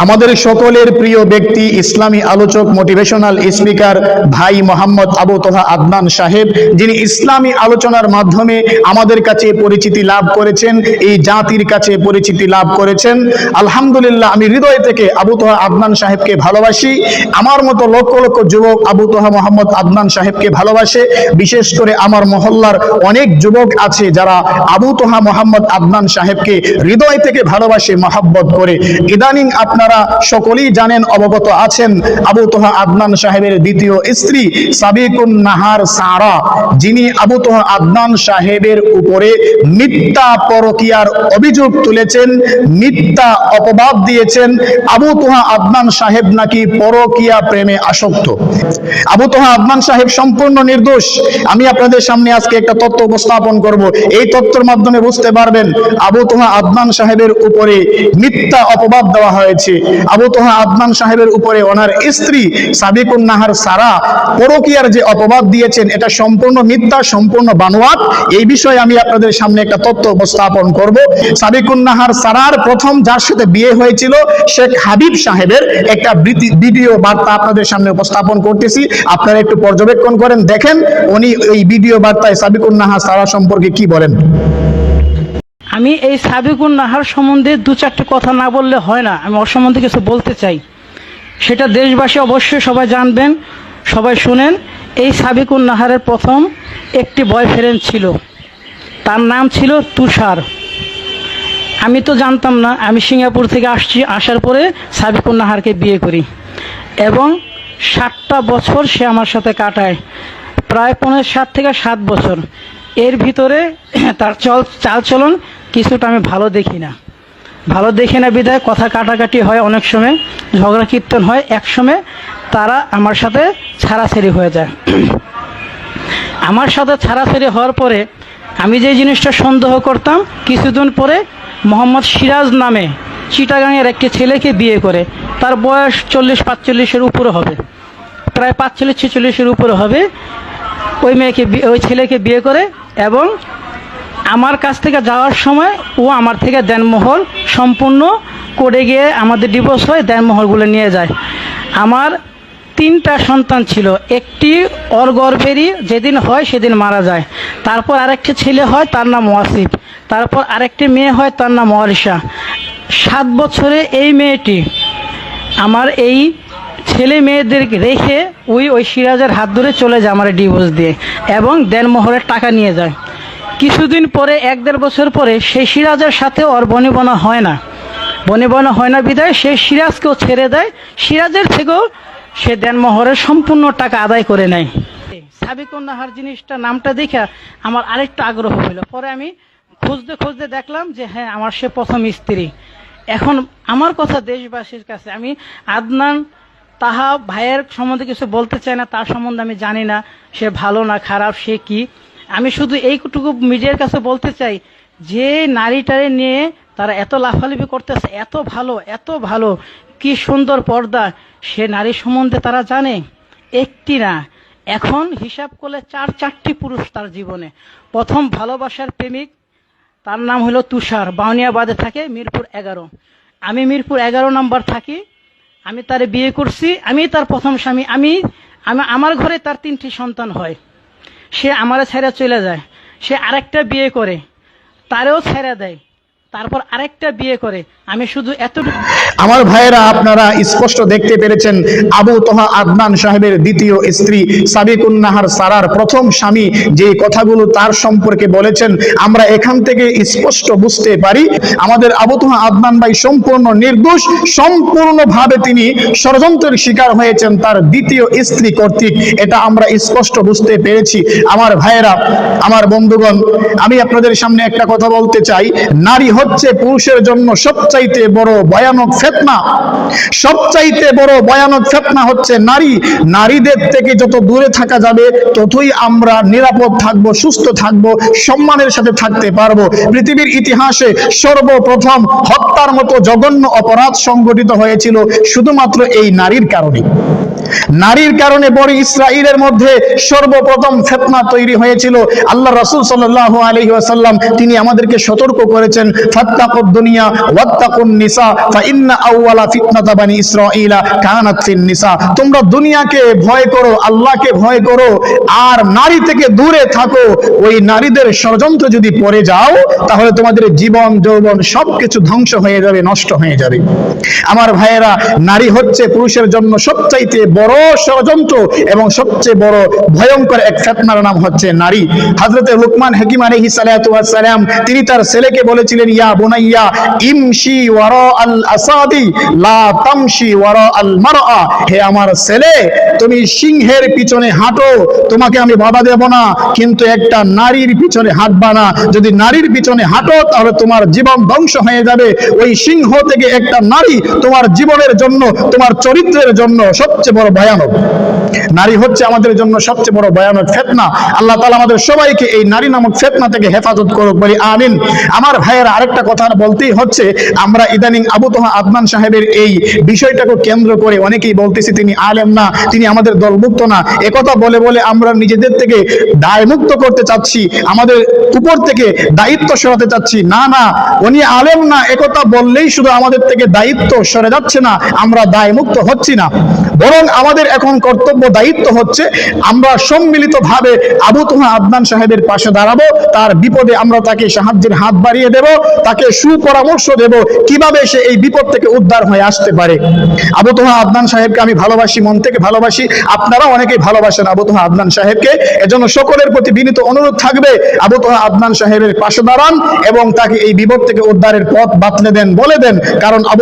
আমাদের সকলের প্রিয় ব্যক্তি, ইসলামী আলোচক, মোটিভেশনাল স্পিকার ভাই মোহাম্মদ আবু তোহা আদনান সাহেব, যিনি ইসলামী আলোচনার মাধ্যমে আমাদের কাছে পরিচিতি লাভ করেছেন, এই জাতির কাছে পরিচিতি লাভ করেছেন। আলহামদুলিল্লাহ, আমি হৃদয় থেকে আবু তোহা আদনান সাহেবকে ভালোবাসি। আমার মতো লক্ষ লক্ষ যুবক আবু তোহা মোহাম্মদ আদনান সাহেবকে ভালোবাসে। বিশেষ করে আমার মহল্লার অনেক যুবক আছে যারা আবু তোহা মোহাম্মদ আদনান সাহেবকে হৃদয় থেকে ভালোবাসে, মহাব্বত করে। ইদানিং আপনারা সকলেই জানেন, অবগত আছেন, আবু তোহা আদনান সাহেবের দ্বিতীয় স্ত্রী সাবিকুন নাহার সারা, যিনি আবু তোহা আদনান সাহেবের উপরে মিথ্যা পরকীয়ার অভিযোগ তুলেছেন, মিথ্যা অপবাদ দিয়েছেন। আবু তোহা আদনান সাহেব নাকি পরকীয়া প্রেমে আসক্ত। আবু তোহা আদনান সাহেব সম্পূর্ণ নির্দোষ। আমি আপনাদের সামনে আজকে একটা তথ্য উপস্থাপন করব। এই তথ্যের মাধ্যমে বুঝতে পারবেন আবু তোহা আদনান সাহেবের উপরে মিথ্যা অপবাদ দেওয়া হয়েছে। আবু তোহা আদনান সাহেবের উপরে ওনার স্ত্রী সাবিকুন নাহার সারা পরকীয়ার যে অপবাদ দিয়েছেন, এটা সম্পূর্ণ মিথ্যা, সম্পূর্ণ বানোয়াট। এই বিষয়ে আমি আপনাদের সামনে একটা তথ্য উপস্থাপন করব। সাবিকুন নাহার সারার প্রথম যার সাথে বিয়ে হয়েছিল শেখ হাবিব সাহেবের একটা ভিডিও বার্তা আপনাদের সামনে উপস্থাপন করতেছি। আপনারা একটু পর্যবেক্ষণ করেন, দেখেন উনি এই ভিডিও বার্তায় সাবিকুন নাহার সারা সম্পর্কে কি বলেন। আমি এই সাবিকুন নাহার সম্বন্ধে দু চারটি কথা না বললে হয় না। আমি ওর সম্বন্ধে কিছু বলতে চাই, সেটা দেশবাসী অবশ্যই সবাই জানবেন, সবাই শুনেন। এই সাবিকুন নাহারের প্রথম একটি বয়ফ্রেন্ড ছিল, তার নাম ছিল তুষার। আমি তো জানতাম না, আমি সিঙ্গাপুর থেকে আসার পরে সাবিকুন নাহারকে বিয়ে করি এবং 7টা বছর সে আমার সাথে কাটায়, প্রায় 7 থেকে 7 বছর। এর ভিতরে তার চালচলন কিছুটা আমি ভালো দেখি না বিধায় কথা কাটাকাটি হয়, অনেক সময় ঝগড়া কীর্তন হয়, এক সময় তারা আমার সাথে ছাড়াছাড়ি হয়ে যায়। আমার সাথে ছাড়াছাড়ি হওয়ার পরে আমি যে জিনিসটা সন্দেহ করতাম, কিছুদিন পরে মোহাম্মদ সিরাজ নামে চিটাগাংয়ের একটি ছেলেকে বিয়ে করে। তার বয়স 40-45-এর উপরে হবে, প্রায় 45-46-এর উপরে হবে। ওই ছেলেকে বিয়ে করে এবং আমার কাছ থেকে যাওয়ার সময় ও আমার থেকে দেনমোহর সম্পূর্ণ করে গিয়ে আমাদের ডিভোর্স হয়, দেনমোহরগুলো নিয়ে যায়। আমার 3টা সন্তান ছিল, একটি ওর গর্ভেরই যেদিন হয় সেদিন মারা যায়। তারপর আরেকটি ছেলে হয়, তার নাম ওয়াসিফ। তারপর আরেকটি মেয়ে হয়, তার নাম ওয়ারিশা। 7 বছরে এই মেয়েটি আমার এই ছেলে মেয়েদেরকে রেখে ওই সিরাজের হাত ধরে চলে যায় আমার ডিভোর্স দিয়ে এবং দেনমোহরের টাকা নিয়ে যায়। কিছুদিন পরে, 1-1.5 বছর পরে, সেই সিরাজের সাথে ওর বনিবনা হয় না বিধায় সে সিরাজকেও ছেড়ে দেয়। সিরাজের থেকেও সে দেনমোহরের সম্পূর্ণ টাকা আদায় করে নেয়। সাবিকুন নাহার জিনিসটা, নামটা দেখে আমার আরেকটা আগ্রহ হলো। পরে আমি খুঁজতে দেখলাম যে হ্যাঁ, আমার সে প্রথম স্ত্রী। এখন আমার কথা দেশবাসীর কাছে, আমি আদনান তাহা ভাইয়ের সম্বন্ধে কিছু বলতে চাই না, তার সম্বন্ধে আমি জানি না সে ভালো না খারাপ, সে কি। আমি শুধু এইটুকু মিডিয়ার কাছে বলতে চাই, যে নারীটারে নিয়ে তারা এত লাফালাফি করতেছে, এত ভালো, কি সুন্দর পর্দা, সে নারী সম্বন্ধে তারা জানে একটি না। এখন হিসাব করলে 4-4টি পুরুষ তার জীবনে। প্রথম ভালোবাসার প্রেমিক, তার নাম হলো তুষার, বাউনিয়াবাদে থাকে, মিরপুর 11। আমি মিরপুর 11 নম্বর থাকি। আমি তারে বিয়ে করছি, আমি তার প্রথম স্বামী। আমার ঘরে তার 3টি সন্তান হয়। সে আমারে ছেড়ে চলে যায়, সে আরেকটা বিয়ে করে, তারেও ছেড়ে দেয়, তারপর আরেকটা বিয়ে করে। আমি শুধু এতটুকু। আমার ভাইয়েরা, আপনারা স্পষ্ট দেখতে পেরেছেন আবু তোহা আদনান সাহেবের দ্বিতীয় স্ত্রী সাবিকুন নাহার সারার প্রথম স্বামী যে কথাগুলো তার সম্পর্কে বলেছেন, আমরা এখান থেকে স্পষ্ট বুঝতে পারি আমাদের আবু তোহা আদনান ভাই সম্পূর্ণ নির্দোষ। সম্পূর্ণভাবে তিনি ষড়যন্ত্রের শিকার হয়েছেন তার দ্বিতীয় স্ত্রী কর্তৃক, এটা আমরা স্পষ্ট বুঝতে পেরেছি। আমার ভাইয়েরা, আমার বন্ধুগণ, আমি আপনাদের সামনে একটা কথা বলতে চাই। নারী হচ্ছে পুরুষের জন্য সবচাইতে বড় ভয়ানক ফিতনা। সবচাইতে বড় ভয়ানক ফিতনা হচ্ছে নারী। নারীদের থেকে যত দূরে থাকা যাবে ততই আমরা নিরাপদ থাকবো, সুস্থ থাকবো, সম্মানের সাথে থাকতে পারবো। পৃথিবীর ইতিহাসে সর্বপ্রথম হত্যার মতো জঘন্য অপরাধ সংঘটিত হয়েছিল শুধুমাত্র এই নারীর কারণে। নারীর কারণে বনি ইসরাইলের মধ্যে সর্বপ্রথম ফিতনা তৈরি হয়েছিল। আল্লাহ রাসূল সাল্লাল্লাহু আলাইহি ওয়াসাল্লাম তিনি আমাদেরকে সতর্ক করেছেন, ফাত্তাকুদ দুনিয়া ওয়াত্তাকুন নিসা ফাইন্না আউওয়ালা ফিতনাতা বনি ইসরাইলা কানাত ফিন নিসা। তোমরা দুনিয়াকে ভয় করো, আল্লাহকে ভয় করো, আর নারী থেকে দূরে থাকো। ওই নারীদের ষড়যন্ত্র যদি পড়ে যাও তাহলে তোমাদের জীবন যৌবন সবকিছু ধ্বংস হয়ে যাবে, নষ্ট হয়ে যাবে। আমার ভাইয়েরা, নারী হচ্ছে পুরুষের জন্য সবচাইতে বড় ষড়যন্ত্র এবং সবচেয়ে বড় ভয়ঙ্কর এক ফিতনার নাম হচ্ছে নারী। হযরতে লুকমান হাকিম আলাইহিস সালাতু ওয়াস সালাম তিনি তার ছেলেকে বলেছিলেন, ইয়া বুনাইয়া ইমশি ওয়ারা আল আসাদি লা তামশি ওয়ারা আল মারআ। হে আমার ছেলে, তুমি সিংহের পিছনে হাঁটো, তোমাকে আমি বাধা দেব না, কিন্তু একটা নারীর পিছনে হাঁটবা না। যদি নারীর পিছনে হাঁটো তাহলে তোমার জীবন ধ্বংস হয়ে যাবে। ওই সিংহ থেকে একটা নারী তোমার জীবনের জন্য, তোমার চরিত্রের জন্য সবচেয়ে বড় ভয়ানক। নারী হচ্ছে আমাদের জন্য সবচেয়ে বড় ভয়ানক ফিতনা। আল্লাহ তাআলা আমাদের সবাইকে এই নারী নামক ফিতনা থেকে হেফাজত করুক, বলি আমিন। আমার ভাইয়েরা, আরেকটা কথা বলতেই হচ্ছে, আমরা ইদানিং আবু তোহা আদনান সাহেবের এই বিষয়টাকে কেন্দ্র করে অনেকেই বলতেছি তিনি আলেম না, তিনি আমাদের দলভুক্ত না। একথা বলে বলে আমরা নিজেদের থেকে দায়মুক্ত করতে চাচ্ছি, আমাদের উপর থেকে দায়িত্ব সরাতে চাচ্ছি। না না, উনি আলেম না একথা বললেই শুধু আমাদের থেকে দায়িত্ব সরে যাচ্ছে না, আমরা দায়মুক্ত হচ্ছি না, বরং আমাদের এখন কর্তব্য দায়িত্ব হচ্ছে আমরা সম্মিলিতভাবে আবু তোহা আদনান সাহেবের পাশে দাঁড়াবো। তার বিপদে আমরা তাকে সাহায্যের হাত বাড়িয়ে দেব, তাকে সুপরামর্শ দেব কিভাবে সে এই বিপদ থেকে উদ্ধার হয়ে আসতে পারে। আবু তোহা আদনান সাহেবকে আমি ভালোবাসি, মন থেকে ভালোবাসি, আপনারা অনেকেই ভালোবাসেন আবু তোহা আদনান সাহেবকে। এজন্য সকলের প্রতি বিনীত অনুরোধ থাকবে, আবু তোহা আদনান সাহেবের পাশে দাঁড়ান এবং তাকে এই বিপদ থেকে উদ্ধারের পথ বাতলে দেন, বলে দেন। কারণ আবু